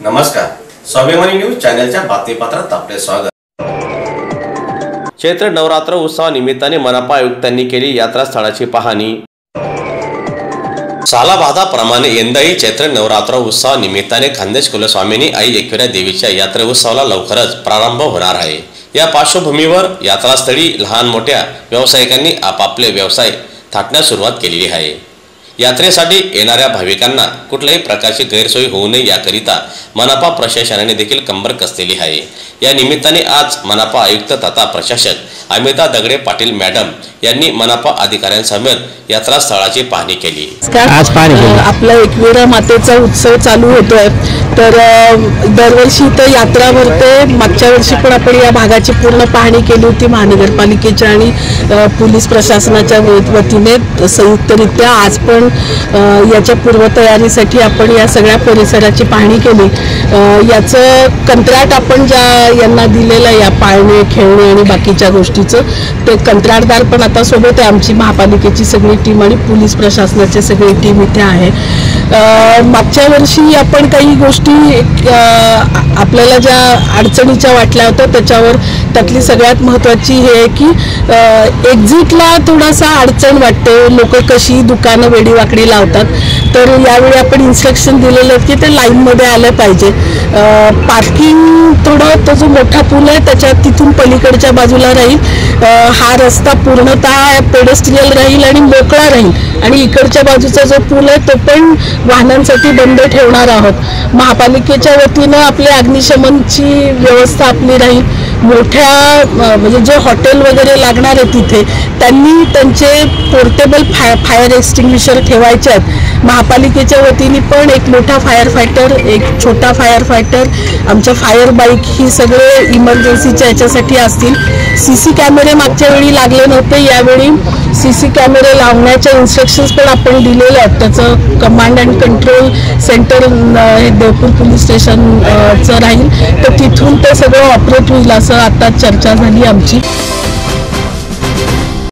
नमस्कार, स्वाभिमानी न्यूज चॅनलच्या बातमीपत्रात आपले स्वागत। चैत्र नवरात्र उत्सवानिमित्ताने मनपा आयुक्तांनी केली यात्रा स्थळाची पाहणी। सालाबादाप्रमाणे यंदाही चैत्र नवरात्र उत्सवानिमित्ताने खान्देश कुलस्वामिनी आई एकविरा देवीच्या यात्रा उत्सवाला लवकरच प्रारंभ होणार आहे। या पार्श्वभूमीवर यात्रास्थळी लहान मोठ्या व्यावसायिकांनी आपापले व्यवसाय थाटण्यास सुरुवात केलेली आहे। यात्रेसाठी येणाऱ्या भाविकांना कुठल्याही प्रकारची गैरसोय होऊ नये याकरिता मनपा प्रशासनाने देखील कंबर कसलेली आहे। या निमित्ताने आज मनपा आयुक्त तथा प्रशासक अमिता दगडे पाटील मॅडम यांनी मनपा अधिकाऱ्यांसमवेत यात्रा स्थळाची पाहणी केली। आपला एकविरा मातेचा उत्सव चालू होतोय, तर दरवर्षी तर यात्रा भरते। मागच्या वर्षी पण आपण या भागाची पूर्ण पाहणी केली होती महानगरपालिकेच्या आणि पोलीस प्रशासनाच्या वतीने संयुक्तरित्या। आज पण याच्या पूर्वतयारीसाठी आपण या सगळ्या परिसराची पाहणी केली। याचं कंत्राट आपण ज्या यांना दिलेलं या पाळणे खेळणे आणि बाकीच्या गोष्टीचं, ते कंत्राटदार पण आता सोबत आहे। आमची महापालिकेची सगळी टीम आणि पोलीस प्रशासनाची सगळी टीम इथे आहे। मागच्या वर्षी आपण काही गोष्टी आपल्याला ज्या अडचणीच्या वाटल्या होत्या त्याच्यावर, त्यातली सगळ्यात महत्त्वाची हे आहे की एक्झिटला थोडासा अडचण वाटते। लोक कशी दुकानं वेडीवाकडी लावतात, तर यावेळी आपण इन्स्ट्रक्शन दिलेले आहेत की ते लाईनमध्ये आलं पाहिजे। पार्किंग थोडं, तो जो मोठा पूल आहे त्याच्या तिथून पलीकडच्या बाजूला राहील। हा रस्ता पूर्णतः पेडेस्ट्रियल राहील आणि मोकळा राहील, आणि इकडच्या बाजूचा जो पूल आहे तो पण वाहनांसाठी बंद ठेवणार आहोत। महापालिकेच्या वतीनं आपल्या अग्निशमनची व्यवस्था आपली राहील। मोठ्या म्हणजे जे हॉटेल वगैरे लागणार आहे तिथे त्यांनी त्यांचे पोर्टेबल फायर एक्सटिंग्विशर ठेवायचे आहेत। महापालिकेच्या वतीने पण एक मोठा फायर फायटर, एक छोटा फायर फायटर, आमच्या फायर बाईक, ही सगळे इमर्जन्सीच्या याच्यासाठी असतील। CC कॅमेरे मागच्या वेळी लागले नव्हते, यावेळी CC कॅमेरे लावण्याच्या इन्स्ट्रक्शन्स पण आपण दिलेले आहेत। त्याचं कमांड अँड कंट्रोल सेंटर हे देवपूर पोलीस स्टेशनचं राहील, तर तिथून ते सगळं ऑपरेट होईल असं आता चर्चा झाली आमची।